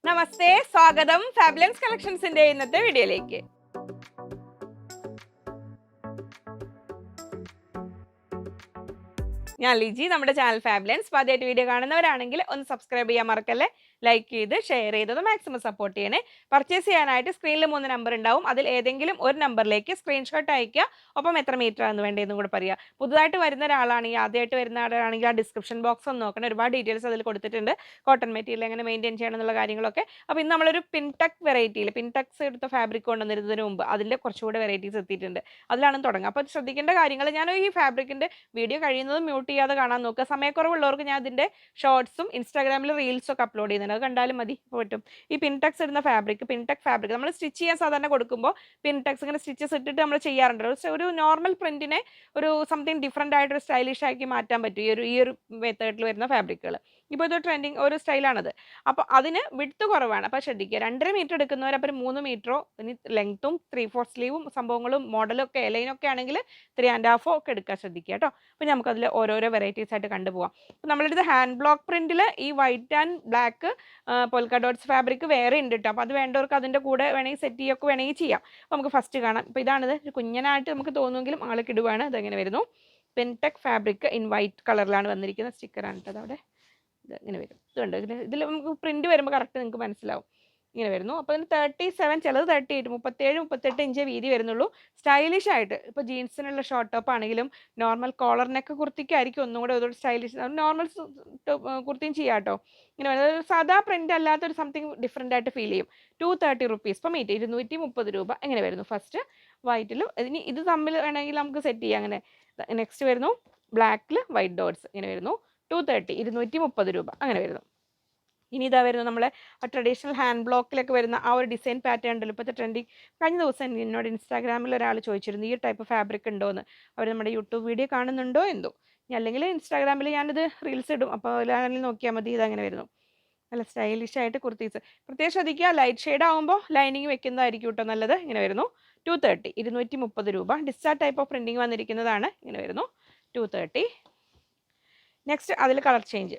നമസ്തേ, സ്വാഗതം ഫാബുലൻസ് കളക്ഷൻസിന്റെ ഇന്നത്തെ വീഡിയോയിലേക്ക്. ഞാൻ ലിജി, നമ്മുടെ ചാനൽ ഫാബുലൻസ്. ആദ്യമായിട്ട് വീഡിയോ കാണുന്നവരാണെങ്കിൽ ഒന്ന് സബ്സ്ക്രൈബ് ചെയ്യാൻ മറക്കല്ലേ, ലൈക്ക് ചെയ്ത് ഷെയർ ചെയ്തത് മാക്സിമം സപ്പോർട്ട് ചെയ്യണേ. പർച്ചേസ് ചെയ്യാനായിട്ട് സ്ക്രീനിൽ 3 നമ്പർ ഉണ്ടാവും, അതിൽ ഏതെങ്കിലും ഒരു നമ്പറിലേക്ക് സ്ക്രീൻഷോട്ട് അയക്കുക. ഒപ്പം എത്ര മീറ്റർ ആണ് വേണ്ടതെന്നും കൂടെ പറയുക. പുതുതായിട്ട് വരുന്ന ഒരാളാണെങ്കിൽ, ആദ്യമായിട്ട് വരുന്ന ആളാണെങ്കിൽ ആ ഡിസ്ക്രിപ്ഷൻ ബോക്സ് ഒന്ന് നോക്കണം, ഒരുപാട് ഡീറ്റെയിൽസ് അതിൽ കൊടുത്തിട്ടുണ്ട്. കോട്ടൺ മെറ്റീരിയൽ എങ്ങനെ മെയിൻറ്റെയിൻ ചെയ്യണം എന്നുള്ള കാര്യങ്ങളൊക്കെ. അപ്പോൾ ഇന്ന് നമ്മളൊരു പിൻടെക് വെറൈറ്റിയിൽ, പിൻടെക്സ് എടുത്ത ഫാബ്രിക് കൊണ്ടുവന്നിരുന്നതിന് മുമ്പ് അതിൻ്റെ കുറച്ചുകൂടെ വെറൈറ്റീസ് എത്തിയിട്ടുണ്ട്. അതിലാണ് തുടങ്ങുക. അപ്പോൾ ശ്രദ്ധിക്കേണ്ട കാര്യങ്ങൾ, ഞാൻ ഈ ഫാബ്രിക്കിൻ്റെ വീഡിയോ കഴിയുന്നതും മ്യൂട്ട് ചെയ്യാതെ കാണാൻ നോക്കുക. സമയക്കുറവുള്ളവർക്ക് ഞാൻ അതിൻ്റെ ഷോർട്സും ഇൻസ്റ്റാഗ്രാമിൽ റീൽസും ഒക്കെ അപ്ലോഡ് ചെയ്യുന്നുണ്ട്, അത് കണ്ടാലും മതി, പറ്റും. ഈ പിൻടെക്സ് ഇടുന്ന ഫാബ്രിക്, പിൻടെക് ഫാബ്രിക് നമ്മൾ സ്റ്റിച്ച് ചെയ്യാൻ സാധാരണ കൊടുക്കുമ്പോൾ പിൻടെക്സ് ഇങ്ങനെ സ്റ്റിച്ചസ് ഇട്ടിട്ട് നമ്മൾ ചെയ്യാറുണ്ടല്ലോ. ഒരു നോർമൽ പ്രിന്റിനെ ഒരു സംതിങ് ഡിഫറെൻ്റ് ആയിട്ടൊരു സ്റ്റൈലിഷ് ആക്കി മാറ്റാൻ പറ്റും ഈ ഒരു മെത്തേഡിൽ വരുന്ന ഫാബ്രിക്കുകൾ. ഇപ്പോൾ ഇത് ട്രെൻഡിങ് ഒരു സ്റ്റൈലാണത്. അപ്പോൾ അതിന് വിഡ്ത്ത് കുറവാണ്. അപ്പോൾ ശ്രദ്ധിക്കുക, 2.5 മീറ്റർ എടുക്കുന്നവർ അപ്പോൾ 3 മീറ്ററോ, ഇനി ലെങ്ത്തും 3/4 സ്ലീവും സംഭവങ്ങളും മോഡലൊക്കെ ലൈനൊക്കെ ആണെങ്കിൽ 3.5 ഒക്കെ എടുക്കാൻ ശ്രദ്ധിക്കുക കേട്ടോ. അപ്പോൾ നമുക്കതിൽ ഓരോരോ വെറൈറ്റീസ് ആയിട്ട് കണ്ടുപോകാം. അപ്പോൾ നമ്മളുടെ ഹാൻഡ് ബ്ലോക്ക് പ്രിന്റിൽ ഈ white and black polka dots fabric വേറെ ഉണ്ട് കേട്ടോ. അപ്പോൾ അത് വേണ്ടവർക്ക് അതിൻ്റെ കൂടെ വേണമെങ്കിൽ സെറ്റ് ചെയ്യൊക്കെ വേണമെങ്കിൽ ചെയ്യാം. അപ്പോൾ നമുക്ക് ഫസ്റ്റ് കാണാം. ഇപ്പോൾ ഇതാണിത്, ഒരു കുഞ്ഞനായിട്ട് നമുക്ക് തോന്നുമെങ്കിലും ആൾക്ക് ഇടുവാണ്. അതെങ്ങനെ വരുന്നു, പെൻടെക് ഫാബ്രിക് ഇൻ വൈറ്റ് കളറിലാണ് വന്നിരിക്കുന്ന സ്റ്റിക്കറാണ് കേട്ടോ. അതവിടെ ഇത് ഇങ്ങനെ വരും. ഇതുണ്ട്, ഇതിൽ നമുക്ക് പ്രിന്റ് വരുമ്പോൾ കറക്റ്റ് നിങ്ങൾക്ക് മനസ്സിലാവും. ഇങ്ങനെ വരുന്നു. അപ്പോൾ അതിന് 37, ചിലത് 38, 37-38 ഇഞ്ച് വീതി വരുന്നുള്ളൂ. സ്റ്റൈലിഷ് ആയിട്ട് ഇപ്പോൾ ജീൻസിനുള്ള ഷോർട്ട് ടോപ്പ് ആണെങ്കിലും നോർമൽ കോളർ നെക്ക് കുർത്തിക്കായിരിക്കും ഒന്നും കൂടെ ഒരു സ്റ്റൈലിഷ്. നോർമൽ കുർത്തിയും ചെയ്യാം കേട്ടോ. ഇങ്ങനെ വരുന്നത് സാധാ പ്രിന്റ് അല്ലാത്തൊരു സംതിങ് ഡിഫറെൻ്റ് ആയിട്ട് ഫീൽ ചെയ്യും. 230 റുപ്പീസ് പെർ മീറ്റർ, 230 രൂപ. എങ്ങനെ വരുന്നു, ഫസ്റ്റ് വൈറ്റിലും. ഇനി ഇത് തമ്മിൽ വേണമെങ്കിൽ നമുക്ക് സെറ്റ് ചെയ്യാം. അങ്ങനെ നെക്സ്റ്റ് വരുന്നു ബ്ലാക്കിൽ വൈറ്റ് ഡോട്ട്സ്. ഇങ്ങനെ വരുന്നു 230, 230 രൂപ. അങ്ങനെ വരുന്നു. ഇനി ഇതാ വരുന്നു നമ്മളെ ട്രഡീഷണൽ ഹാൻഡ് ബ്ലോക്കിലൊക്കെ വരുന്ന ആ ഒരു ഡിസൈൻ പാറ്റേൺ ഉണ്ടല്ലോ, ഇപ്പോഴത്തെ ട്രെൻഡിങ്. കഴിഞ്ഞ ദിവസം എന്നോട് ഇൻസ്റ്റാഗ്രാമിൽ ഒരാൾ ചോദിച്ചിരുന്നു ഈ ടൈപ്പ് ഫാബ്രിക് ഉണ്ടോ എന്ന്. അവർ നമ്മുടെ യൂട്യൂബ് വീഡിയോ കാണുന്നുണ്ടോ എന്തോ. അല്ലെങ്കിൽ ഇൻസ്റ്റാഗ്രാമിൽ ഞാനിത് റീൽസ് ഇടും, അപ്പോൾ അതിൽ നോക്കിയാൽ മതി. ഇതങ്ങനെ വരുന്നു, നല്ല സ്റ്റൈലിഷ് ആയിട്ട് കുർത്തീസ്. പ്രത്യേകം ശ്രദ്ധിക്കുക, ലൈറ്റ് ഷെയ്ഡ് ആകുമ്പോൾ ലൈനിങ് വെക്കുന്നതായിരിക്കും കേട്ടോ നല്ലത്. ഇങ്ങനെ വരുന്നു 230, 230 രൂപ. ഡിസ്ചാർജ് ടൈപ്പ് ഓഫ് പ്രിൻറ്റിങ് വന്നിരിക്കുന്നതാണ്. ഇങ്ങനെ വരുന്നു 230. നെക്സ്റ്റ് അതിൽ കളർ ചേഞ്ച്.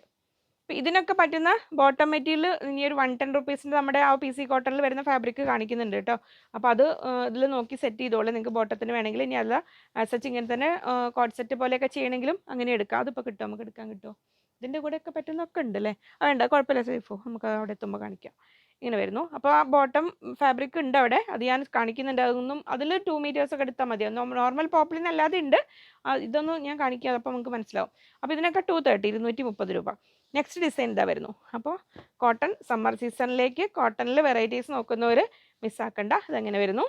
അപ്പോൾ ഇതിനൊക്കെ പറ്റുന്ന ബോട്ടം മെറ്റീരിയൽ ഇനി ഒരു 110 റുപ്പീസിൻ്റെ നമ്മുടെ ആ PC കോട്ടണിൽ വരുന്ന ഫാബ്രിക് കാണിക്കുന്നുണ്ട് കേട്ടോ. അപ്പോൾ അത് ഇതിൽ നോക്കി സെറ്റ് ചെയ്തോളൂ. നിങ്ങൾക്ക് ബോട്ടത്തിന് വേണമെങ്കിൽ. ഇനി അല്ല സച്ച് ഇങ്ങനെ തന്നെ കോട്ട് സെറ്റ് പോലെയൊക്കെ ചെയ്യണമെങ്കിലും അങ്ങനെ എടുക്കാം. അതിപ്പോൾ കിട്ടും, നമുക്ക് എടുക്കാൻ കിട്ടുമോ? ഇതിൻ്റെ കൂടെയൊക്കെ പറ്റുന്നൊക്കെ ഉണ്ട് അല്ലേ? അതുണ്ട്, കുഴപ്പമില്ല, സേഫോ, നമുക്ക് അവിടെ എത്തുമ്പോൾ കാണിക്കാം. ഇങ്ങനെ വരുന്നു. അപ്പോൾ ആ ബോട്ടം ഫാബ്രിക് ഉണ്ട് അവിടെ, അത് ഞാൻ കാണിക്കുന്നുണ്ട്. അതൊന്നും അതിൽ 2 മീറ്റേഴ്സ് ഒക്കെ എടുത്താൽ മതി. നോർമൽ പോപ്പിളിന് അല്ലാതെ ഉണ്ട്, ഇതൊന്നും ഞാൻ കാണിക്കാതെ, അപ്പോൾ നമുക്ക് മനസ്സിലാവും. അപ്പോൾ ഇതിനൊക്കെ 230, 230 രൂപ. നെക്സ്റ്റ് ഡിസൈൻ ഇതാ വരുന്നു. അപ്പോൾ കോട്ടൺ സമ്മർ സീസണിലേക്ക് കോട്ടണിൽ വെറൈറ്റീസ് നോക്കുന്നവർ മിസ്സാക്കണ്ട. അതെങ്ങനെ വരുന്നു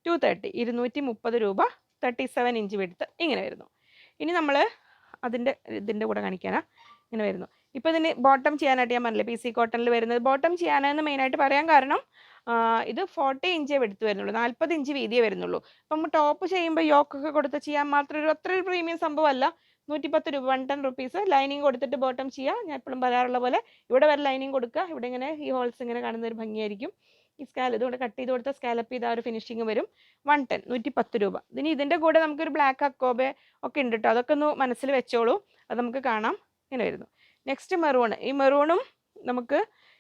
230, 230 രൂപ. 37 ഇഞ്ച് വിഡ്ത്ത്. ഇങ്ങനെ വരുന്നു. ഇനി നമ്മൾ ഇതിൻ്റെ കൂടെ കാണിക്കാനാ. ഇങ്ങനെ വരുന്നു. ഇപ്പോൾ ഇതിന് ബോട്ടം ചെയ്യാനായിട്ട് ഞാൻ പറഞ്ഞില്ലേ PC കോട്ടണിൽ വരുന്നത്. ബോട്ടം ചെയ്യാനെന്ന് മെയിനായിട്ട് പറയാൻ കാരണം ഇത് 40 ഇഞ്ചേ എടുത്ത് വരുന്നുള്ളൂ, 40 ഇഞ്ച് വീതിയേ വരുന്നുള്ളൂ. അപ്പം ടോപ്പ് ചെയ്യുമ്പോൾ യോക്കൊക്കെ കൊടുത്ത് ചെയ്യാൻ മാത്രം അത്ര ഒരു പ്രീമിയം സംഭവമല്ല. 110 രൂപ, 110 റുപ്പീസ്. ലൈനിങ് കൊടുത്തിട്ട് ബോട്ടം ചെയ്യുക. ഞാൻ എപ്പോഴും പറയാറുള്ള പോലെ ഇവിടെ വരെ ലൈനിങ് കൊടുക്കുക. ഇവിടെ ഇങ്ങനെ ഈ ഹോൾസ് ഇങ്ങനെ കാണുന്ന ഒരു ഭംഗിയായിരിക്കും. ഈ ഇതുകൊണ്ട് കട്ട് ചെയ്ത് കൊടുത്ത സ്കാലപ്പ് ചെയ്ത ഒരു ഫിനിഷിങ് വരും. 110, 110 രൂപ. ഇനി ഇതിൻ്റെ കൂടെ നമുക്കൊരു ബ്ലാക്ക് അക്കോബെ ഒക്കെ ഉണ്ട് കേട്ടോ, അതൊക്കെ ഒന്ന് മനസ്സിൽ വെച്ചോളൂ, അത് നമുക്ക് കാണാം. ഇങ്ങനെ വരുന്നു. Next maroon. ഈ മെറൂണും നമുക്ക്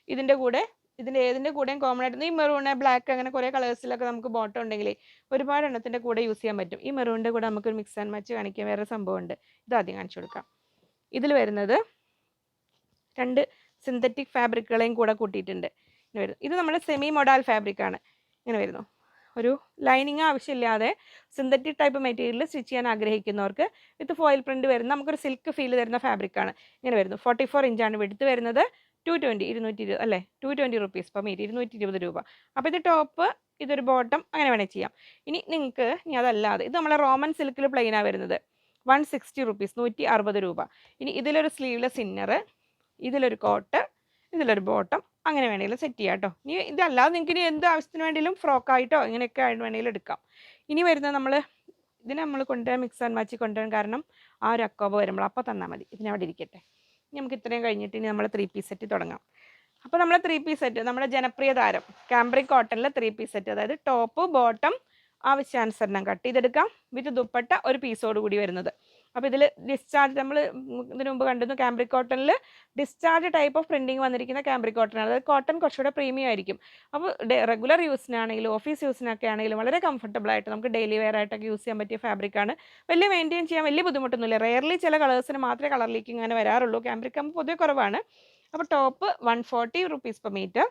ഇതിൻ്റെ ഏതിൻ്റെ കൂടെയും കോമൺ ആയിട്ട് ഈ മെറൂണ് ബ്ലാക്ക് അങ്ങനെ കുറേ കളേഴ്സിലൊക്കെ നമുക്ക് ബോട്ടം ഉണ്ടെങ്കിൽ ഒരുപാട് എണ്ണത്തിൻ്റെ കൂടെ യൂസ് ചെയ്യാൻ പറ്റും. ഈ മെറൂണിൻ്റെ കൂടെ നമുക്കൊരു മിക്സ് ആൻഡ് മാച്ച് കാണിക്കാൻ വേറെ സംഭവമുണ്ട്. ഇതാദ്യം കാണിച്ചു കൊടുക്കാം. ഇതിൽ വരുന്നത് 2 സിന്തറ്റിക് ഫാബ്രിക്കുകളെയും കൂടെ കൂട്ടിയിട്ടുണ്ട്. ഇങ്ങനെ വരുന്നു. ഇത് നമ്മുടെ സെമി മൊഡാൽ ഫാബ്രിക്കാണ്. ഇങ്ങനെ വരുന്നു. ഒരു ലൈനിങ് ആവശ്യമില്ലാതെ സിന്തറ്റിക് ടൈപ്പ് മെറ്റീരിയൽ സ്റ്റിച്ച് ചെയ്യാൻ ആഗ്രഹിക്കുന്നവർക്ക് വിത്ത് ഫോയിൽ പ്രിൻറ്റ് വരുന്ന നമുക്കൊരു സിൽക്ക് ഫീൽ തരുന്ന ഫാബ്രിക്കാണ്. ഇങ്ങനെ വരുന്നു. 44 ഇഞ്ചാണ് വിഡ്ത്ത് വരുന്നത്. 220, 220 അല്ലേ, 220 റുപ്പീസ് പെർ മീറ്റർ, 220 രൂപ. അപ്പോൾ ഇത് ടോപ്പ്, ഇതൊരു ബോട്ടം, അങ്ങനെ വേണേൽ ചെയ്യാം. ഇനി നിങ്ങൾക്ക് ഇനി അതല്ലാതെ ഇത് നമ്മളെ റോമൻ സിൽക്കിൽ പ്ലെയിനാണ് വരുന്നത്. 160 റുപ്പീസ്, 160 രൂപ. ഇനി ഇതിലൊരു സ്ലീവ്ലെസ് ഇന്നർ, ഇതിലൊരു കോട്ട്, ഇതിലൊരു ബോട്ടം, അങ്ങനെ വേണമെങ്കിലും സെറ്റ് ചെയ്യാം കേട്ടോ. ഇനി ഇതല്ലാതെ നിങ്ങൾക്ക് ഇനി എന്ത് ആവശ്യത്തിന് വേണമെങ്കിലും ഫ്രോക്കായിട്ടോ ഇങ്ങനെയൊക്കെ ആയിട്ട് വേണമെങ്കിലും എടുക്കാം. ഇനി വരുന്നത് ഇതിനെ നമ്മൾ കൊണ്ടുവരാൻ മിക്സ് ആൻഡ് മാച്ച് കൊണ്ടുവരാൻ കാരണം ആ ഒരു അക്കോബ വരുമ്പോൾ അപ്പോൾ തന്നാൽ മതി. ഇതിനവിടെ ഇരിക്കട്ടെ. നമുക്ക് ഇത്രയും കഴിഞ്ഞിട്ട് ഇനി നമ്മൾ 3 പീസ് സെറ്റ് തുടങ്ങാം. അപ്പോൾ നമ്മൾ 3 പീസ് സെറ്റ്, നമ്മുടെ ജനപ്രിയ താരം കാംബ്രിക് കോട്ടണിൽ 3 പീസ് സെറ്റ്, അതായത് ടോപ്പ് ബോട്ടം ആവശ്യാനുസരണം കട്ട് ചെയ്തെടുക്കാം. വിത്ത് ദുപ്പട്ട ഒരു പീസോട് കൂടി വരുന്നത്. അപ്പോൾ ഇതിൽ ഡിസ്ചാർജ് നമ്മൾ ഇതിനു മുമ്പ് കണ്ടിരുന്നു കാംബ്രിക് കോട്ടണിൽ ഡിസ്ചാർജ് ടൈപ്പ് ഓഫ് പ്രിൻറ്റിങ് വന്നിരിക്കുന്ന കാംബ്രിക് കോട്ടൺ അതായത് കോട്ടൺ കുറച്ചുകൂടെ പ്രീമിയം ആയിരിക്കും. അപ്പോൾ റെഗുലർ യൂസിനാണെങ്കിലും ഓഫീസ് യൂസിനൊക്കെ ആണെങ്കിലും വളരെ കംഫർട്ടബിൾ ആയിട്ട് നമുക്ക് ഡെയിലി വെയർ ആയിട്ടൊക്കെ യൂസ് ചെയ്യാൻ പറ്റിയ ഫാബ്രിക്കാണ്. വലിയ മെയിൻറ്റെയിൻ ചെയ്യാൻ വലിയ ബുദ്ധിമുട്ടൊന്നുമില്ല. റെയർലി ചില കളേഴ്സിന് മാത്രമേ കളർ ലീക്കിംഗ് അങ്ങനെ വരാറുള്ളൂ. കാംബ്രിക് ആകുമ്പോൾ പൊതുവെ കുറവാണ്. അപ്പോൾ top 140 rupees per meter,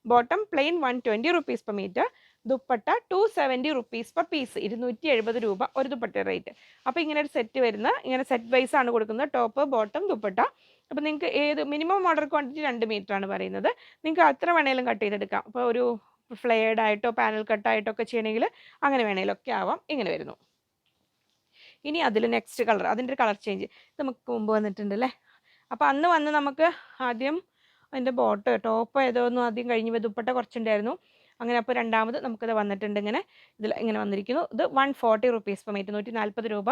bottom plain 120 rupees per meter, dupatta 270 rupees per piece, 270 രൂപ ഒരു ദുപ്പട്ട റേറ്റ്. അപ്പോൾ ഇങ്ങനെ ഒരു സെറ്റ് വരുന്ന ഇങ്ങനെ സെറ്റ് വൈസ് ആണ് കൊടുക്കുന്നത്, ടോപ്പ് ബോട്ടം ദുപ്പട്ട. അപ്പോൾ നിങ്ങൾക്ക് ഏത് മിനിമം ഓർഡർ ക്വാണ്ടിറ്റി 2 മീറ്റർ ആണ് പറയുന്നത്. നിങ്ങൾക്ക് അത്ര വേണേലും കട്ട് ചെയ്തെടുക്കാം. അപ്പോൾ ഒരു ഫ്ലെയർഡ് ആയിട്ടോ പാനൽ കട്ടായിട്ടോ ഒക്കെ ചെയ്യണമെങ്കിൽ അങ്ങനെ വേണേലും ഒക്കെ ആവാം. ഇങ്ങനെ വരുന്നു. ഇനി അതിൽ നെക്സ്റ്റ് കളർ, അതിൻ്റെ ഒരു കളർ ചേഞ്ച് നമുക്ക് മുമ്പ് വന്നിട്ടുണ്ട് അല്ലേ. അപ്പോൾ അന്ന് വന്ന് നമുക്ക് ആദ്യം അതിൻ്റെ ടോപ്പ് ഏതോന്നും ആദ്യം കഴിഞ്ഞ് ദുപ്പട്ട കുറച്ചുണ്ടായിരുന്നു. അങ്ങനെ അപ്പോൾ രണ്ടാമത് നമുക്കിത് വന്നിട്ടുണ്ട് ഇങ്ങനെ ഇങ്ങനെ വന്നിരിക്കുന്നു. ഇത് 140 rupees per meter, 140 രൂപ.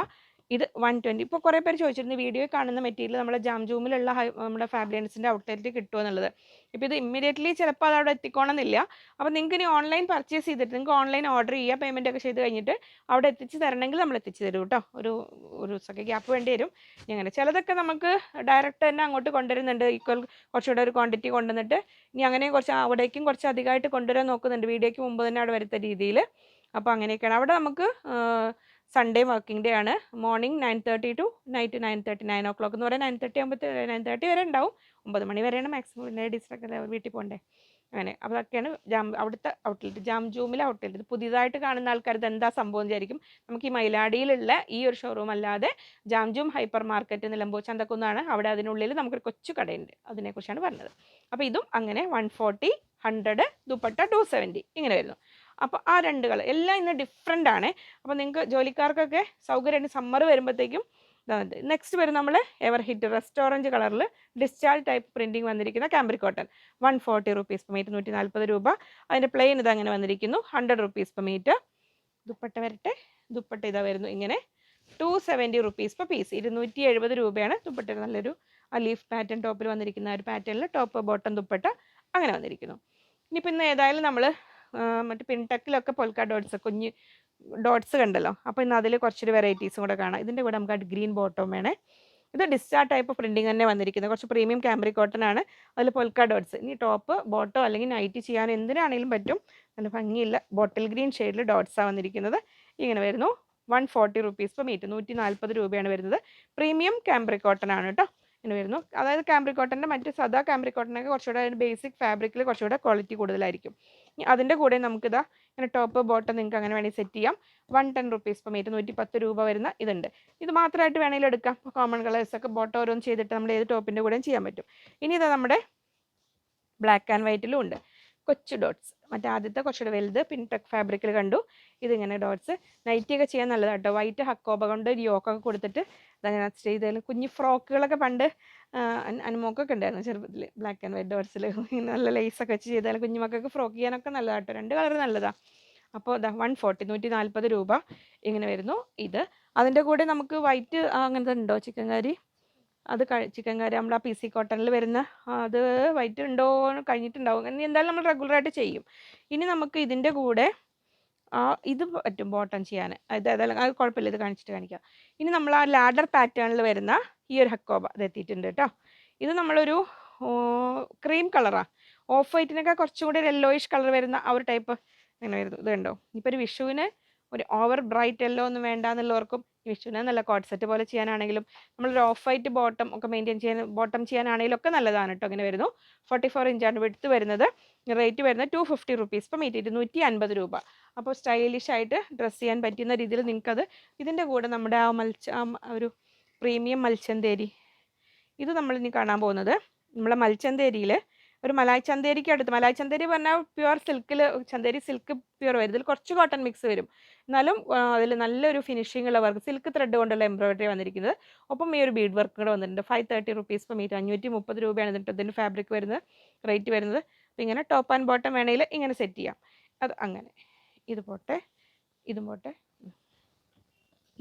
ഇത് 120. ഇപ്പോൾ കുറേ പേര് ചോദിച്ചിരുന്നു വീഡിയോയിൽ കാണുന്ന മെറ്റീരിയൽ നമ്മുടെ ജാംജൂമിലുള്ള നമ്മുടെ ഫാബ്രിക്സിൻ്റെ ഔട്ട്ലെറ്റിൽ കിട്ടുമോ എന്നുള്ളത്. ഇപ്പോൾ ഇത് ഇമ്മീഡിയറ്റ്ലി ചിലപ്പോൾ അത് അവിടെ എത്തിക്കോണമെന്നില്ല. അപ്പോൾ നിങ്ങൾക്ക് ഇനി ഓൺലൈൻ പർച്ചേസ് ചെയ്തിട്ട് നിങ്ങൾക്ക് ഓൺലൈൻ ഓർഡർ ചെയ്യുക, പേയ്മെൻ്റ് ഒക്കെ ചെയ്ത് കഴിഞ്ഞിട്ട് അവിടെ എത്തിച്ച് തരണമെങ്കിൽ നമ്മൾ എത്തിച്ച് തരും കേട്ടോ. ഒരു ദിവസമൊക്കെ ഗ്യാപ്പ് വേണ്ടി വരും. അങ്ങനെ ചിലതൊക്കെ നമുക്ക് ഡയറക്റ്റ് തന്നെ അങ്ങോട്ട് കൊണ്ടുവരുന്നുണ്ട്, ഈക്വൽ കുറച്ചുകൂടെ ഒരു ക്വാണ്ടിറ്റി കൊണ്ടുവന്നിട്ട് ഇനി അങ്ങനെ കുറച്ച് അവിടേക്കും കുറച്ച് അധികമായിട്ട് കൊണ്ടുവരാൻ നോക്കുന്നുണ്ട്, വീഡിയോയ്ക്ക് മുമ്പ് തന്നെ അവിടെ വരുത്ത രീതിയിൽ. അപ്പോൾ അങ്ങനെയൊക്കെയാണ്. അവിടെ നമുക്ക് സൺഡേ വർക്കിംഗ് ഡേ ആണ്. മോർണിംഗ് 9:30 ടു നൈറ്റ് 9:30, 9 o'clock എന്ന് പറയാൻ 9:30 ആകുമ്പോൾ 9:30 വരെ ഉണ്ടാവും. 9 മണി വരെയാണ് മാക്സിമം. ലേഡീസിനൊക്കെ വീട്ടിൽ പോകണ്ടേ. അങ്ങനെ അതൊക്കെയാണ് അവിടുത്തെ ഔട്ട്ലെറ്റ്, ജാംജൂമിലെ ഔട്ട്ലെറ്റ്. ഇത് പുതിയതായിട്ട് കാണുന്ന ആൾക്കാർ ഇത് എന്താ സംഭവം വിചാരിക്കും. നമുക്ക് ഈ മയിലാടിയിലുള്ള ഈ ഒരു ഷോറൂം അല്ലാതെ ജാംജൂം ഹൈപ്പർ മാർക്കറ്റ് നിലമ്പൂർ ചന്തക്കുന്നാണ്. അവിടെ അതിനുള്ളിൽ നമുക്കൊരു കൊച്ചു കടയുണ്ട്, അതിനെക്കുറിച്ചാണ് പറഞ്ഞത്. അപ്പോൾ ഇതും അങ്ങനെ 140, 100, ദുപ്പട്ട 270 ഇങ്ങനെ വരുന്നു. അപ്പോൾ ആ രണ്ട് കളർ എല്ലാം ഇന്ന് ഡിഫറെൻ്റ് ആണ്. അപ്പോൾ നിങ്ങൾക്ക് ജോലിക്കാർക്കൊക്കെ സൗകര്യമായിട്ട് സമ്മർ വരുമ്പോഴത്തേക്കും നെക്സ്റ്റ് വരും നമ്മൾ എവർ ഹിറ്റ് റെസ്റ്റ് ഓറഞ്ച് കളറിൽ ഡിസ്ചാർജ് ടൈപ്പ് പ്രിൻറ്റിങ് വന്നിരിക്കുന്ന cambric cotton 140 rupees per meter, 140 രൂപ. അതിൻ്റെ പ്ലെയിൻ ഇതങ്ങനെ വന്നിരിക്കുന്നു 100 rupees per meter. ദുപ്പട്ട വരട്ടെ. ദുപ്പട്ട ഇതാ വരുന്നു ഇങ്ങനെ 270 rupees per piece, 270 രൂപയാണ് ദുപ്പട്ട. നല്ലൊരു ലീഫ് പാറ്റേൺ ടോപ്പിൽ വന്നിരിക്കുന്ന ഒരു പാറ്റേണിൽ ടോപ്പ് ബോട്ടം ദുപ്പട്ട അങ്ങനെ വന്നിരിക്കുന്നു. ഇനിയിപ്പോൾ ഇന്ന് ഏതായാലും നമ്മൾ മറ്റേ പിൻടക്കിലൊക്കെ പൊൽക്ക ഡോട്ട്സ് കുഞ്ഞ് ഡോട്ട്സ് കണ്ടല്ലോ. അപ്പോൾ ഇന്ന് അതിൽ കുറച്ചൊരു വെറൈറ്റീസും കൂടെ കാണാം. ഇതിൻ്റെ കൂടെ നമുക്ക് ഗ്രീൻ ബോട്ടം വേണേ. ഇത് ഡിസ്ചാർജ് ടൈപ്പ് പ്രിൻറ്റിങ് തന്നെ വന്നിരിക്കുന്നത്, കുറച്ച് പ്രീമിയം കാംബ്രിക് കോട്ടൺ ആണ്. അതിൽ പൊൽക്ക ഡോട്ട്സ്. ഇനി ടോപ്പ് ബോട്ടോ അല്ലെങ്കിൽ നൈറ്റി ചെയ്യാൻ എന്തിനാണെങ്കിലും പറ്റും. നല്ല ഭംഗിയില്ല ബോട്ടിൽ ഗ്രീൻ ഷെയ്ഡിൽ ഡോട്ട്സാണ് വന്നിരിക്കുന്നത്. ഇങ്ങനെ വരുന്നു 140 rupees per meter, 140 രൂപയാണ് വരുന്നത്. പ്രീമിയം കാംബ്രിക് കോട്ടൺ ആണ് കേട്ടോ. ഇങ്ങനെ വരുന്നു. അതായത് കാംബ്രിക് കോട്ടൻ്റെ മറ്റ് സാധാ കാംബ്രിക് കോട്ടനൊക്കെ കുറച്ചുകൂടെ അതിൻ്റെ ബേസിക് ഫാബ്രിക്കിൽ കുറച്ചുകൂടെ ക്വാളിറ്റി കൂടുതലായിരിക്കും. അതിൻ്റെ കൂടെ നമുക്കിതാ ഇങ്ങനെ ടോപ്പ് ബോട്ടം നിങ്ങൾക്ക് അങ്ങനെ വേണമെങ്കിൽ സെറ്റ് ചെയ്യാം. 110 rupees per meter, 110 രൂപ വരുന്ന ഇതുണ്ട്. ഇത് മാത്രമായിട്ട് വേണമെങ്കിലും എടുക്കാം. കോമൺ കളേഴ്സൊക്കെ ബോട്ടം ഓരോന്ന് ചെയ്തിട്ട് നമ്മൾ ഏത് ടോപ്പിൻ്റെ കൂടെയും ചെയ്യാൻ പറ്റും. ഇനി ഇതാ നമ്മുടെ ബ്ലാക്ക് ആൻഡ് വൈറ്റിലും ഉണ്ട് കൊച്ചു ഡോട്ട്സ്. മറ്റേ ആദ്യത്തെ കുറച്ചുകൂടെ വലുത് പിൻടെക് ഫാബ്രിക്കിൽ കണ്ടു. ഇതിങ്ങനെ ഡോട്ട്സ് നൈറ്റിയൊക്കെ ചെയ്യാൻ നല്ലതാണ് കേട്ടോ. വൈറ്റ് ഹക്കോബ കൊണ്ട് ഒരു യോക്കൊക്കെ കൊടുത്തിട്ട് ഇതങ്ങനെ ചെയ്താലും കുഞ്ഞ് ഫ്രോക്കുകളൊക്കെ പണ്ട് അനുമോക്കൊക്കെ ഉണ്ടായിരുന്നു ചെറുപ്പത്തിൽ. ബ്ലാക്ക് ആൻഡ് വൈറ്റ് ഡോട്ട്സിൽ നല്ല ലേസൊക്കെ വെച്ച് ചെയ്താലും കുഞ്ഞുമക്കൾക്ക് ഫ്രോക്ക് ചെയ്യാനൊക്കെ നല്ലതാണ് കേട്ടോ. രണ്ട് കളർ നല്ലതാണ്. അപ്പോൾ 140, 140 രൂപ ഇങ്ങനെ വരുന്നു. ഇത് അതിൻ്റെ കൂടെ നമുക്ക് വൈറ്റ് അങ്ങനത്തെ ഉണ്ടോ ചിക്കൻ കറി? അത് ചിക്കൻ കറി നമ്മൾ ആ PC കോട്ടണിൽ വരുന്ന അത് വൈറ്റ് ഉണ്ടോ കഴിഞ്ഞിട്ടുണ്ടാവും. ഇനി എന്തായാലും നമ്മൾ റെഗുലറായിട്ട് ചെയ്യും. ഇനി നമുക്ക് ഇതിൻ്റെ കൂടെ ഇത് പറ്റും ബോട്ടം ചെയ്യാൻ. ഏതായാലും അത് കുഴപ്പമില്ല, ഇത് കാണിക്കാം. ഇനി നമ്മൾ ആ ലാഡർ പാറ്റേണിൽ വരുന്ന ഈ ഒരു ഹക്കോബ ഇത് എത്തിയിട്ടുണ്ട് കേട്ടോ. ഇത് നമ്മളൊരു ക്രീം കളറാണ്. ഓഫ് വൈറ്റിനൊക്കെ കുറച്ചും കൂടി യെല്ലോയിഷ് കളർ വരുന്ന ആ ഒരു ടൈപ്പ് ഇങ്ങനെ വരുന്നു. ഇത് കണ്ടോ. ഇപ്പോൾ ഒരു വിഷുവിന് ഒരു ഓവർ ബ്രൈറ്റ് യെല്ലോ ഒന്നും വേണ്ട എന്നുള്ളവർക്കും വിഷുവിന് നല്ല കോട്ട് സെറ്റ് പോലെ ചെയ്യാനാണെങ്കിലും നമ്മളൊരു ഓഫ് വൈറ്റ് ബോട്ടം ഒക്കെ മെയിൻറ്റെയിൻ ചെയ്യാൻ ബോട്ടം ചെയ്യാനാണെങ്കിലും ഒക്കെ നല്ലതാണ് കേട്ടോ. അങ്ങനെ വരുന്നു. 44 ഇഞ്ചാണ് വിഡ്ത്ത് വരുന്നത്. റേറ്റ് വരുന്നത് 250 rupees per meter, 250 രൂപ. അപ്പോൾ സ്റ്റൈലിഷ് ആയിട്ട് ഡ്രസ്സ് ചെയ്യാൻ പറ്റുന്ന രീതിയിൽ നിങ്ങൾക്കത്. ഇതിൻ്റെ കൂടെ നമ്മുടെ ഒരു പ്രീമിയം മൽച്ചന്തേരി, ഇത് നമ്മൾ ഇനി കാണാൻ പോകുന്നത് നമ്മളെ മൽച്ചന്തേരിയിൽ ഒരു മലായ് ചന്തേരിക്ക് അടുത്ത്. മലായ് ചന്തേരി പറഞ്ഞാൽ പ്യുവർ സിൽക്കിൽ ചന്തേരി സിൽക്ക് പ്യുവർ വരും. ഇതിൽ കുറച്ച് കോട്ടൺ മിക്സ് വരും. എന്നാലും അതിൽ നല്ലൊരു ഫിനിഷിംഗ് ഉള്ള വർക്ക് സിൽക്ക് ത്രെഡ് കൊണ്ടുള്ള എംബ്രോയിഡറി വന്നിരിക്കുന്നത്. ഒപ്പം ഈ ഒരു ബീഡ് വർക്ക് കൂടെ വന്നിട്ടുണ്ട്. 530 rupees per meter, 530 രൂപയാണ് ഇതിൻ്റെ ഫാബ്രിക് വരുന്നത്, റേറ്റ് വരുന്നത്. അപ്പോൾ ഇങ്ങനെ ടോപ്പ് ആൻഡ് ബോട്ടം വേണമെങ്കിൽ ഇങ്ങനെ സെറ്റ് ചെയ്യാം. അത് അങ്ങനെ ഇത് പോട്ടെ, ഇതും പോട്ടെ.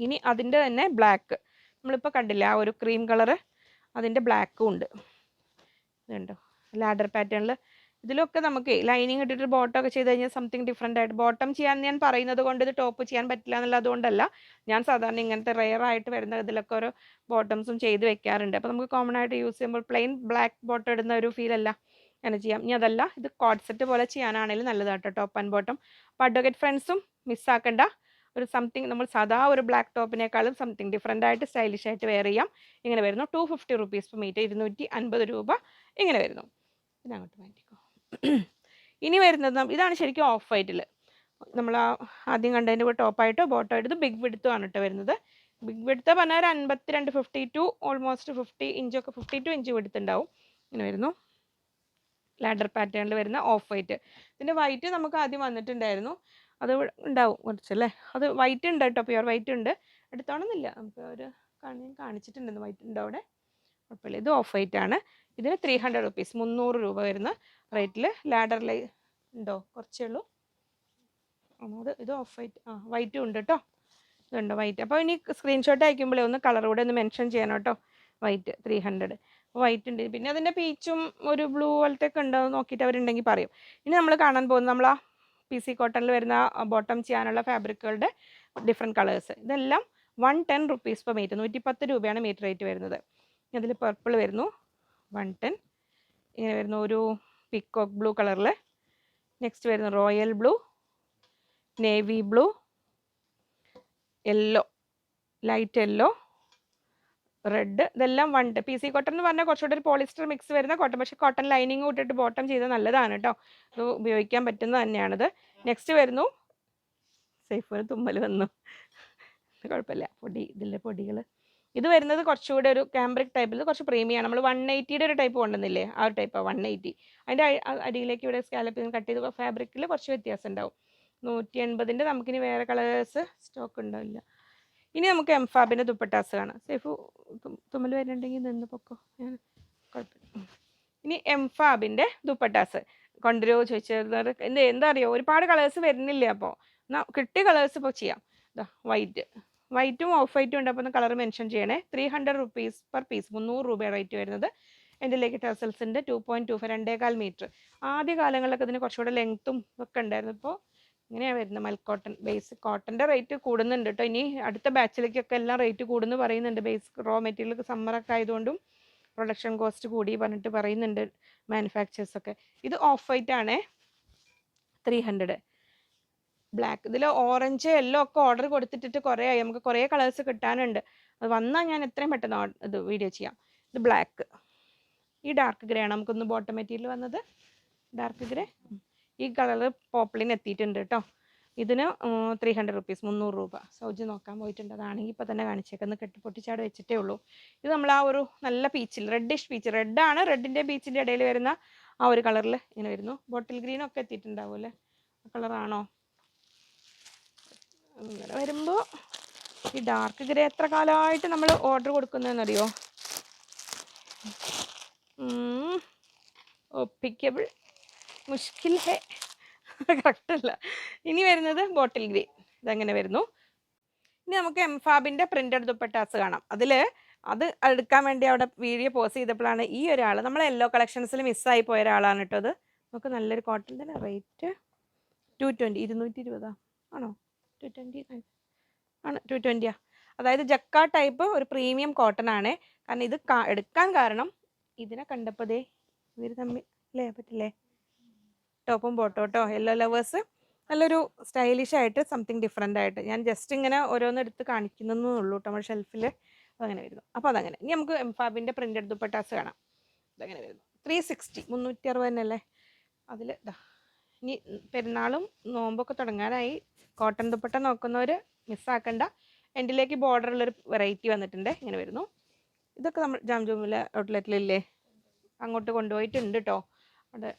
ഇനി അതിൻ്റെ തന്നെ ബ്ലാക്ക് നമ്മളിപ്പോൾ കണ്ടില്ല, ആ ഒരു ക്രീം കളറ് അതിൻ്റെ ബ്ലാക്കും ഉണ്ട്. ഇതുണ്ടോ ലാഡർ പാറ്റേണിൽ. ഇതിലൊക്കെ നമുക്ക് ലൈനിങ് ഇട്ടിട്ട് ബോട്ടമൊക്കെ ചെയ്ത് കഴിഞ്ഞാൽ സംതിങ് ഡിഫറെൻ്റ് ആയിട്ട് ബോട്ടം ചെയ്യാൻ ഞാൻ പറയുന്നത് കൊണ്ട് ഇത് ടോപ്പ് ചെയ്യാൻ പറ്റില്ല എന്നുള്ളതുകൊണ്ടല്ല. ഞാൻ സാധാരണ ഇങ്ങനത്തെ റെയർ ആയിട്ട് വരുന്ന ഇതിലൊക്കെ ഓരോ ബോട്ടംസും ചെയ്ത് വെക്കാറുണ്ട്. അപ്പോൾ നമുക്ക് കോമൺ ആയിട്ട് യൂസ് ചെയ്യുമ്പോൾ പ്ലെയിൻ ബ്ലാക്ക് ബോട്ടം ഇടുന്ന ഒരു ഫീൽ അല്ല, അങ്ങനെ ചെയ്യാം. ഇനി അതല്ല, ഇത് കോഡ് സെറ്റ് പോലെ ചെയ്യാനാണെങ്കിലും നല്ലതാട്ടോ ടോപ്പ് ആൻഡ് ബോട്ടം. അപ്പോൾ അഡ്വക്കേറ്റ് ഫ്രണ്ട്സും മിസ്സാക്കണ്ട. ഒരു സംതിങ് നമ്മൾ സാധാ ഒരു ബ്ലാക്ക് ടോപ്പിനേക്കാളും സംതിങ് ഡിഫറെൻ്റ് ആയിട്ട് സ്റ്റൈലിഷ് ആയിട്ട് വെയർ ചെയ്യാം. ഇങ്ങനെ വരുന്നു 250 റുപ്പീസ് പെർ മീറ്റർ, 250 രൂപ ഇങ്ങനെ വരുന്നു. ഇതങ്ങോട്ട് മാറ്റിക്കോ. ഇനി വരുന്നത് ഇതാണ് ശരിക്കും ഓഫ് വൈറ്റിൽ നമ്മൾ ആദ്യം കണ്ടതിൻ്റെ കൂടെ ടോപ്പായിട്ടോ ബോട്ടമായിട്ട്. ഇത് ബിഗ് വിഡ്ത്തും ആണ് കേട്ടോ വരുന്നത്. ബിഗ് വിഡ്ത്ത് പറഞ്ഞാൽ ഒരു 52 52 ഓൾമോസ്റ്റ് 50 ഇഞ്ചൊക്കെ 52 ഇഞ്ച് വിഡ്ത്ത് ഉണ്ടാവും. ഇങ്ങനെ വരുന്നു. ലാഡർ പാറ്റേണിൽ വരുന്ന ഓഫ് വൈറ്റ്. ഇതിൻ്റെ വൈറ്റ് നമുക്ക് ആദ്യം വന്നിട്ടുണ്ടായിരുന്നു, അത് ഉണ്ടാവും കുറച്ചല്ലേ. അത് വൈറ്റ് ഉണ്ട് കേട്ടോ, പ്യുവർ വൈറ്റ് ഉണ്ട്. എടുത്തോണമെന്നില്ല, നമുക്ക് ഒരു കാണിച്ചിട്ടുണ്ടെന്ന് വൈറ്റ് ഉണ്ട് അവിടെ, കുഴപ്പമില്ല. ഇത് ഓഫ് വൈറ്റ് ആണ്. ഇതിന് 300 റുപ്പീസ്, 300 രൂപ വരുന്ന റേറ്റിൽ. ലാഡറിൽ ഉണ്ടോ, കുറച്ചേ ഉള്ളൂ. ഇത് ഓഫ് വൈറ്റ്, വൈറ്റും ഉണ്ട് കേട്ടോ. ഇതുണ്ടോ വൈറ്റ്. അപ്പോൾ ഇനി സ്ക്രീൻഷോട്ട് അയക്കുമ്പോഴേ ഒന്ന് കളർ കൂടെ ഒന്ന് മെൻഷൻ ചെയ്യണം കേട്ടോ. വൈറ്റ് 300, വൈറ്റ് ഉണ്ട്. പിന്നെ അതിൻ്റെ പീച്ചും ഒരു ബ്ലൂ പോലത്തെ ഒക്കെ ഉണ്ടോ നോക്കിയിട്ട് അവരുണ്ടെങ്കിൽ പറയും. ഇനി നമ്മൾ കാണാൻ പോകുന്നത് നമ്മൾ PC കോട്ടണിൽ വരുന്ന ബോട്ടം ചെയ്യാനുള്ള ഫാബ്രിക്കുകളുടെ ഡിഫറെൻറ്റ് കളേഴ്സ്. ഇതെല്ലാം 110 റുപ്പീസ് പെർ മീറ്റർ, 110 രൂപയാണ് മീറ്റർ റേറ്റ് വരുന്നത്. അതിൽ പർപ്പിൾ വരുന്നു 110, ഇങ്ങനെ വരുന്നു ഒരു പീക്കോക്ക് ബ്ലൂ കളറിൽ. നെക്സ്റ്റ് വരുന്നു royal blue, navy blue, yellow, light yellow, red. ഇതെല്ലാം PC കോട്ടൺ എന്ന് പറഞ്ഞാൽ കുറച്ചുകൂടി ഒരു പോളിസ്റ്റർ മിക്സ് വരുന്ന കോട്ടൺ, പക്ഷേ കോട്ടൺ ലൈനിങ് ഇട്ടിട്ട് ബോട്ടം ചെയ്താൽ നല്ലതാണ് കേട്ടോ. അത് ഉപയോഗിക്കാൻ പറ്റുന്നത് തന്നെയാണിത്. നെക്സ്റ്റ് വരുന്നു സേഫ് തുമ്മൽ വന്നു, കുഴപ്പമില്ല. ഇതിൻ്റെ പൊടികൾ. ഇത് വരുന്നത് കുറച്ചുകൂടെ ഒരു ക്യാമ്പ്രിക് ടൈപ്പിൽ, കുറച്ച് പ്രീമിയാണ്. നമ്മൾ 180യുടെ ഒരു ടൈപ്പ് കൊണ്ടുവന്നില്ലേ, ആ ഒരു ടൈപ്പാണ് 180. അതിൻ്റെ അടിയിലേക്ക് ഇവിടെ സ്കാലപ്പിൽ കട്ട് ചെയ്ത് ഫാബ്രിക്കിൽ കുറച്ച് വ്യത്യാസം ഉണ്ടാവും. 180ൻ്റെ നമുക്കിനി വേറെ കളേഴ്സ് സ്റ്റോക്ക് ഉണ്ടാവില്ല. ഇനി നമുക്ക് എംഫാബിൻ്റെ ദുപ്പട്ടാസ് കാണാം. സേഫ് തുമ്മൽ വരുന്നുണ്ടെങ്കിൽ നിന്ന് പൊക്കോ, കുഴപ്പമില്ല. ഇനി എംഫാബിൻ്റെ ദുപ്പട്ടാസ് കൊണ്ടുവരുമോ ചോദിച്ചത്. എന്താ അറിയോ, ഒരുപാട് കളേഴ്സ് വരുന്നില്ല. അപ്പോൾ കിട്ടിയ കളേഴ്സ് ഇപ്പോൾ ചെയ്യാം. വൈറ്റും ഓഫ് വൈറ്റും ഉണ്ട്. അപ്പോൾ ഒന്ന് കളർ മെൻഷൻ ചെയ്യണേ. 300 റുപ്പീസ് പെർ പീസ്, 300 രൂപയാണ് റേറ്റ് വരുന്നത്. എൻ്റെലേക്ക് ടെസൽസിൻ്റെ 2.25, 2.25 മീറ്റർ. ആദ്യ കാലങ്ങളിലൊക്കെ ഇതിന് കുറച്ചുകൂടെ ലെങ്ത്തും ഒക്കെ ഉണ്ടായിരുന്നു. ഇപ്പോൾ ഇങ്ങനെയാണ് വരുന്നത്. മൽക്കോട്ടൺ ബേസിക് കോട്ടൻ്റെ റേറ്റ് കൂടുന്നുണ്ട് കേട്ടോ. ഇനി അടുത്ത ബാച്ചിലേക്കൊക്കെ എല്ലാം റേറ്റ് കൂടുന്നു പറയുന്നുണ്ട്. ബേസിക് റോ മെറ്റീരിയൽ സമ്മറൊക്കെ ആയതുകൊണ്ടും പ്രൊഡക്ഷൻ കോസ്റ്റ് കൂടി പറഞ്ഞിട്ട് പറയുന്നുണ്ട് മാനുഫാക്ചേഴ്സൊക്കെ. ഇത് ഓഫ് വൈറ്റ് ആണേ, 300. ബ്ലാക്ക്, ഇതിൽ ഓറഞ്ച് യെല്ലോ ഒക്കെ ഓർഡർ കൊടുത്തിട്ട് കുറേ ആയി. നമുക്ക് കുറേ കളേഴ്സ് കിട്ടാനുണ്ട്. അത് വന്നാൽ ഞാൻ എത്രയും പെട്ടെന്ന് ഇത് വീഡിയോ ചെയ്യാം. ഇത് ബ്ലാക്ക്, ഈ ഡാർക്ക് ഗ്രേ ആണ് നമുക്കൊന്ന് ബോട്ടം മെറ്റീരിയൽ വന്നത്. ഡാർക്ക് ഗ്രേ, ഈ കളർ പോപ്പിളിന് എത്തിയിട്ടുണ്ട് കേട്ടോ. ഇതിന് 300 റുപ്പീസ്, 300 രൂപ. സൗജി നോക്കാൻ പോയിട്ടുണ്ട്, അതാണെങ്കിൽ ഇപ്പോൾ തന്നെ കാണിച്ചേക്കൊന്ന് കെട്ടിപ്പൊട്ടിച്ചാട് വെച്ചിട്ടേ ഉള്ളൂ. ഇത് നമ്മൾ ആ ഒരു നല്ല പീച്ചിൽ, റെഡിഷ് പീച്ച്, റെഡാണ്, റെഡിൻ്റെ പീച്ചിൻ്റെ ഇടയിൽ വരുന്ന ആ ഒരു കളറിൽ ഇങ്ങനെ വരുന്നു. ബോട്ടിൽ ഗ്രീനൊക്കെ എത്തിയിട്ടുണ്ടാവും അല്ലേ, ആ കളറാണോ? അങ്ങനെ വരുമ്പോൾ ഈ ഡാർക്ക് ഗ്രേ എത്ര കാലമായിട്ട് നമ്മൾ ഓർഡർ കൊടുക്കുന്നതെന്നറിയോ? ഒപ്പിക്കബിൾ മുഷ്കിൽ ഹേ, കറക്റ്റല്ല. ഇനി വരുന്നത് ബോട്ടിൽ ഗ്രീൻ, ഇതങ്ങനെ വരുന്നു. ഇനി നമുക്ക് എംഫാബിൻ്റെ പ്രിൻ്റഡ് ദുപ്പട്ടാസ് കാണാം. അത് എടുക്കാൻ വേണ്ടി അവിടെ വീഡിയോ പോസ്റ്റ് ചെയ്തപ്പോഴാണ് ഈ ഒരാൾ, നമ്മൾ യെല്ലോ കളക്ഷൻസിൽ മിസ്സായി പോയ ഒരാളാണ് കേട്ടോ. അത് നമുക്ക് നല്ലൊരു കോട്ടൺ തന്നെ. റേറ്റ് 220, 220 ആണോ? 220 ആണ്, 220. അതായത് ജക്കാ ടൈപ്പ് ഒരു പ്രീമിയം കോട്ടൺ ആണ്. കാരണം ഇത് എടുക്കാൻ കാരണം ഇതിനെ കണ്ടപ്പോഴേ ഇവർ തമ്മിൽ അല്ലേ പറ്റില്ലേ, ടോപ്പും ബോട്ടോട്ടോ. യെല്ലോ ലവേഴ്സ് നല്ലൊരു സ്റ്റൈലിഷ് ആയിട്ട് സംതിങ് ഡിഫറെൻ്റ് ആയിട്ട് ഞാൻ ജസ്റ്റ് ഇങ്ങനെ ഓരോന്ന് എടുത്ത് കാണിക്കുന്നേ ഉള്ളൂ കേട്ടോ. നമ്മുടെ ഷെൽഫിൽ അതങ്ങനെ വരുന്നു. അപ്പോൾ അതങ്ങനെ. ഇനി നമുക്ക് എംഫാബിൻ്റെ പ്രിൻ്റഡ് ദുപ്പട്ടാസ് കാണാം. അതങ്ങനെ വരുന്നു. 360, 360 തന്നെയല്ലേ. അതിൽ ഇനി പെരുന്നാളും നോമ്പൊക്കെ തുടങ്ങാനായി. കോട്ടൺ ദുപ്പട്ട നോക്കുന്നവർ മിസ്സാക്കണ്ട. എൻഡിലേക്ക് ബോർഡറുള്ളൊരു വെറൈറ്റി വന്നിട്ടുണ്ട്, ഇങ്ങനെ വരുന്നു. ഇതൊക്കെ നമ്മൾ ജാംജൂമിലെ ഔട്ട്ലെറ്റിലില്ലേ, അങ്ങോട്ട് കൊണ്ടുപോയിട്ടുണ്ട് കേട്ടോ. അവിടെ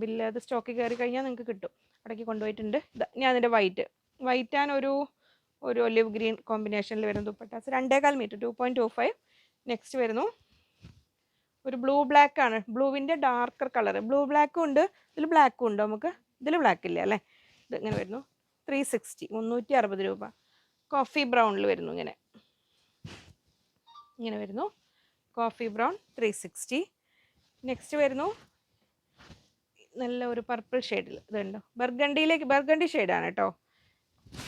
ബില്ല് അത് സ്റ്റോക്ക് കയറി കഴിഞ്ഞാൽ നിങ്ങൾക്ക് കിട്ടും. അവിടേക്ക് കൊണ്ടുപോയിട്ടുണ്ട്. ഞാൻ അതിൻ്റെ വൈറ്റ് ആൻഡ് ഒരു ഒലിവ് ഗ്രീൻ കോമ്പിനേഷനിൽ വരുന്ന ദുപ്പട്ടാസ്, 2.25 മീറ്റർ, 2.25. നെക്സ്റ്റ് വരുന്നു ഒരു ബ്ലൂ ബ്ലാക്ക് ആണ്. ബ്ലൂവിൻ്റെ ഡാർക്കർ കളർ, ബ്ലൂ ബ്ലാക്കും ഉണ്ട്, ഇതിൽ ബ്ലാക്കും ഉണ്ട്. നമുക്ക് ഇതിൽ ബ്ലാക്ക് ഇല്ല അല്ലേ. ഇത് ഇങ്ങനെ വരുന്നു 360, 360 രൂപ. കോഫി ബ്രൗണിൽ വരുന്നു, ഇങ്ങനെ വരുന്നു കോഫി ബ്രൗൺ 360. നെക്സ്റ്റ് വരുന്നു നല്ല ഒരു പർപ്പിൾ ഷെയ്ഡിൽ ഇതുണ്ടോ, ബർഗണ്ടി ഷെയ്ഡാണ് കേട്ടോ.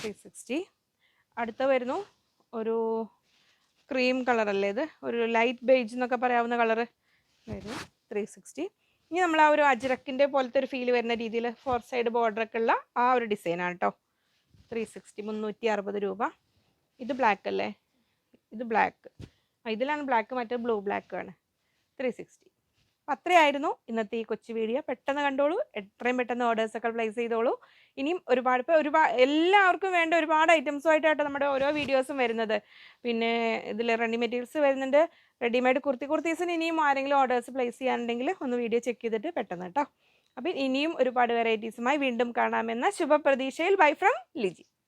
360. അടുത്ത വരുന്നു ഒരു ക്രീം കളറല്ലേ ഇത്, ഒരു ലൈറ്റ് ബേജ് എന്നൊക്കെ പറയാവുന്ന കളറ് വരുന്നു. 360. ഇനി നമ്മൾ ആ ഒരു അജ്രക്കിൻ്റെ പോലത്തെ ഒരു ഫീൽ വരുന്ന രീതിയിൽ 4 സൈഡ് ബോർഡറൊക്കെ ഉള്ള ആ ഒരു ഡിസൈനാണ് കേട്ടോ. 360, 360 രൂപ. ഇത് ബ്ലാക്ക് അല്ലേ, ഇത് ബ്ലാക്ക്, ഇതിലാണ് ബ്ലാക്ക്, മറ്റേ ബ്ലൂ ബ്ലാക്ക് ആണ്. 360. അപ്പം അത്രയായിരുന്നു ഇന്നത്തെ ഈ കൊച്ചു വീഡിയോ. പെട്ടെന്ന് കണ്ടോളൂ, എത്രയും പെട്ടെന്ന് ഓർഡേഴ്സൊക്കെ പ്ലേസ് ചെയ്തോളൂ. ഇനിയും എല്ലാവർക്കും വേണ്ട ഒരുപാട് ഐറ്റംസുമായിട്ടാണ് നമ്മുടെ ഓരോ വീഡിയോസും വരുന്നത്. പിന്നെ ഇതിൽ റെഡി മെറ്റീരിയൽസ് വരുന്നുണ്ട്, റെഡിമെയ്ഡ് കുർത്തീസിന് ഇനിയും ആരെങ്കിലും ഓർഡേഴ്സ് പ്ലേസ് ചെയ്യാനുണ്ടെങ്കിൽ ഒന്ന് വീഡിയോ ചെക്ക് ചെയ്തിട്ട് പെട്ടെന്ന് കേട്ടോ. അപ്പം ഇനിയും ഒരുപാട് വെറൈറ്റീസുമായി വീണ്ടും കാണാമെന്ന ശുഭപ്രതീക്ഷയിൽ. Bye from Liji.